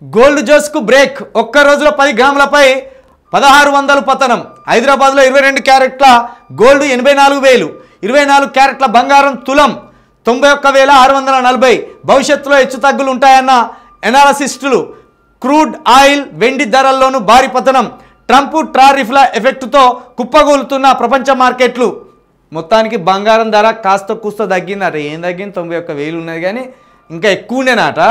Gold జోస్కు break. ఒక్క రోజులో 10 గ్రాములపై 1600 పతనం. హైదరాబాద్లో 22 క్యారెట్ల గోల్డ్ 84,000, 24 క్యారెట్ల బంగారం తులం 91,640. భవిష్యత్తులో హెచ్చుతగ్గులు ఉంటాయన్న ఎనాలసిస్టులు. క్రూడ్ ఆయిల్, వెండి ధరల్లోనూ భారీ పతనం. ట్రంప్ టారిఫ్ల ఎఫెక్టుతో కుప్పగూలుతున్న ప్రపంచ మార్కెట్లు. మొత్తానికి బంగారం ధర కాస్త కూస్త తగ్గిందట. ఏం తగ్గింది? 91,000 ఉన్నది, కానీ ఇంకా ఎక్కువ ఉండేనట,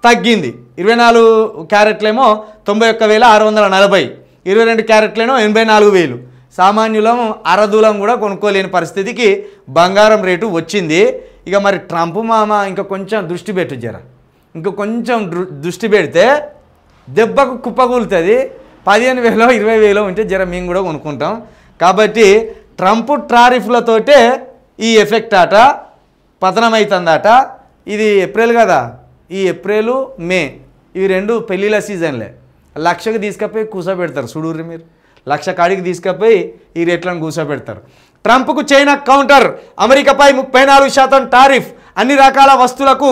తగ్గింది. 24 క్యారెట్లేమో 91,640, 22 క్యారెట్లేమో 84,000. సామాన్యులం అరదులం కూడా కొనుక్కోలేని పరిస్థితికి బంగారం రేటు వచ్చింది. ఇక మరి ట్రంప్ మామ ఇంకా కొంచెం దృష్టి పెట్టు, జర ఇంకా కొంచెం దృష్టి పెడితే దెబ్బకు కుప్పకూలుతుంది. 15,000 20,000 ఉంటే జర మేము కూడా కొనుక్కుంటాం. కాబట్టి ట్రంప్ టారిఫ్లతోటే ఈ ఎఫెక్ట్ అట, పతనమవుతుందట. ఇది ఏప్రిల్ కదా, ఈ ఏప్రిల్ మే ఇవి 2 పెళ్ళిళ్ళ సీజన్లే. 1,00,000కి తీసుకపోయి కూర్చోబెడతారు. చూడుర్రి మీరు, 1,00,000 కాడికి తీసుకపోయి ఈ రేట్లను కూర్చోబెడతారు. ట్రంప్కు చైనా కౌంటర్. అమెరికాపై 34% టారిఫ్ అన్ని రకాల వస్తువులకు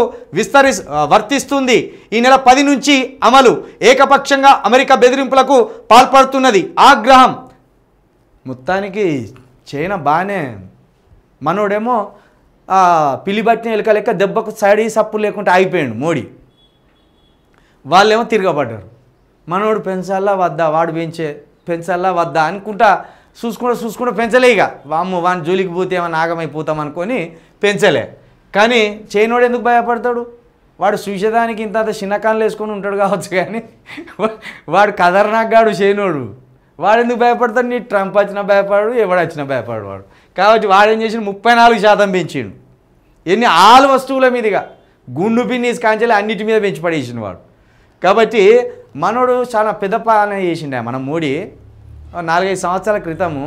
వర్తిస్తుంది. ఈ నెల 10 నుంచి అమలు. ఏకపక్షంగా అమెరికా బెదిరింపులకు పాల్పడుతున్నది. ఆగ్రహం. మొత్తానికి చైనా బాగానే, మనోడేమో పిలిబట్టిన ఎలుక లెక్క దెబ్బకు సైడ్ సప్పు లేకుంటే ఆగిపోయాడు మోడీ. వాళ్ళేమో తిరగబడ్డారు. మనోడు పెంచాలా వద్దా, వాడు పెంచాలా వద్దా అనుకుంటా చూసుకుంటూ పెంచలే. ఇక వామ్ము వాని జోలికి పోతే ఏమన్నా ఆగమైపోతాం అనుకొని పెంచలే. కానీ చైనోడు ఎందుకు భయపడతాడు? వాడు చూసేదానికి ఇంత చిన్నకాన్లు వేసుకొని ఉంటాడు కావచ్చు, కానీ వాడు ఖతర్నాక్గాడు చైనోడు. వాడు ఎందుకు భయపడతాడు? నీ ట్రంప్ వచ్చినా భయపడు, ఎవడు వచ్చినా భయపడు వాడు. కాబట్టి వాడేం చేసి 34% పెంచిండు. ఎన్ని ఆల్ వస్తువుల మీదుగా, గుండు పిన్నీస్ కాంచెలు అన్నిటి మీద పెంచి పడేసిండు వాడు. కాబట్టి మనోడు చాలా పెద్ద పాలన చేసిండే మన మోడీ. 4-5 సంవత్సరాల క్రితము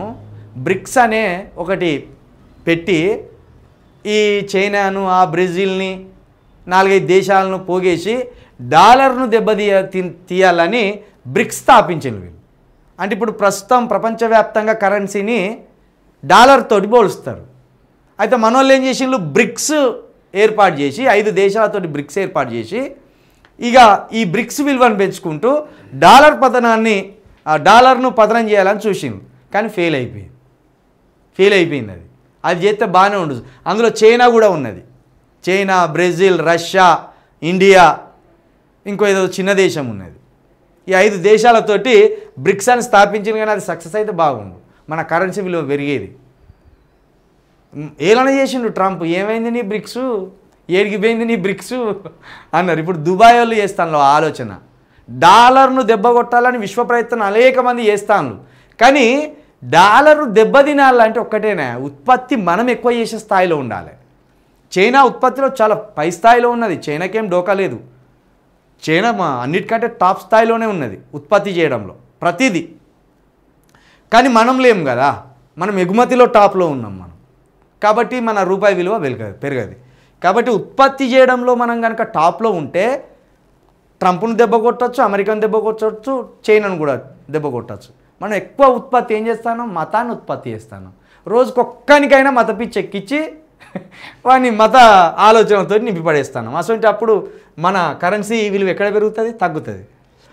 బ్రిక్స్ అనే ఒకటి పెట్టి ఈ చైనాను, ఆ బ్రెజిల్ని, 4-5 దేశాలను పోగేసి డాలర్ను తీయాలని బ్రిక్స్ స్థాపించింది వీళ్ళు. అంటే ఇప్పుడు ప్రస్తుతం ప్రపంచవ్యాప్తంగా కరెన్సీని డాలర్ తోటి పోలుస్తారు. అయితే మనోళ్ళు ఏం చేసిండ్రు? బ్రిక్స్ ఏర్పాటు చేసి 5 దేశాలతోటి బ్రిక్స్ ఏర్పాటు చేసి ఇక ఈ బ్రిక్స్ విలువను పెంచుకుంటూ డాలర్ను పతనం చేయాలని చూసిండ్రు. కానీ ఫెయిల్ అయిపోయింది. అది చేస్తే బాగానే ఉండదు. అందులో చైనా కూడా ఉన్నది. చైనా, బ్రెజిల్, రష్యా, ఇండియా, ఇంకో ఏదో చిన్న దేశం ఉన్నది. ఈ 5 దేశాలతోటి బ్రిక్స్ అని స్థాపించింది. కానీ అది సక్సెస్ అయితే బాగుండు, మన కరెన్సీ విలువ పెరిగేది. ఏలన చేసిండు ట్రంప్. ఏమైంది నీ బ్రిక్స్, ఏడికి పోయింది నీ బ్రిక్స్ అన్నారు. ఇప్పుడు దుబాయ్ వాళ్ళు చేస్తాను ఆలోచన, డాలర్ను దెబ్బ కొట్టాలని విశ్వ ప్రయత్నం అనేక మంది చేస్తాను. కానీ డాలర్ దెబ్బతినాలంటే ఒక్కటేనా, ఉత్పత్తి మనం ఎక్కువ చేసే స్థాయిలో ఉండాలి. చైనా ఉత్పత్తిలో చాలా పై స్థాయిలో ఉన్నది. చైనాకేం డోకా లేదు. చైనా అన్నిటికంటే టాప్ స్థాయిలోనే ఉన్నది ఉత్పత్తి చేయడంలో ప్రతిదీ. కానీ మనం లేము కదా, మనం ఎగుమతిలో టాప్లో ఉన్నాం మనం. కాబట్టి మన రూపాయి విలువ పెరగదు. కాబట్టి ఉత్పత్తి చేయడంలో మనం కనుక టాప్లో ఉంటే ట్రంప్ను దెబ్బ కొట్టచ్చు, అమెరికాను దెబ్బ కొట్టచ్చు, చైనాను కూడా దెబ్బ కొట్టచ్చు. మనం ఎక్కువ ఉత్పత్తి ఏం చేస్తాను? మతాన్ని ఉత్పత్తి చేస్తాను. రోజుకొక్కనికైనా మత పిచ్చి ఎక్కించి వాడిని మత ఆలోచనతో నింపి పడేస్తాను. అసలు అప్పుడు మన కరెన్సీ విలువ ఎక్కడ పెరుగుతుంది? తగ్గుతుంది.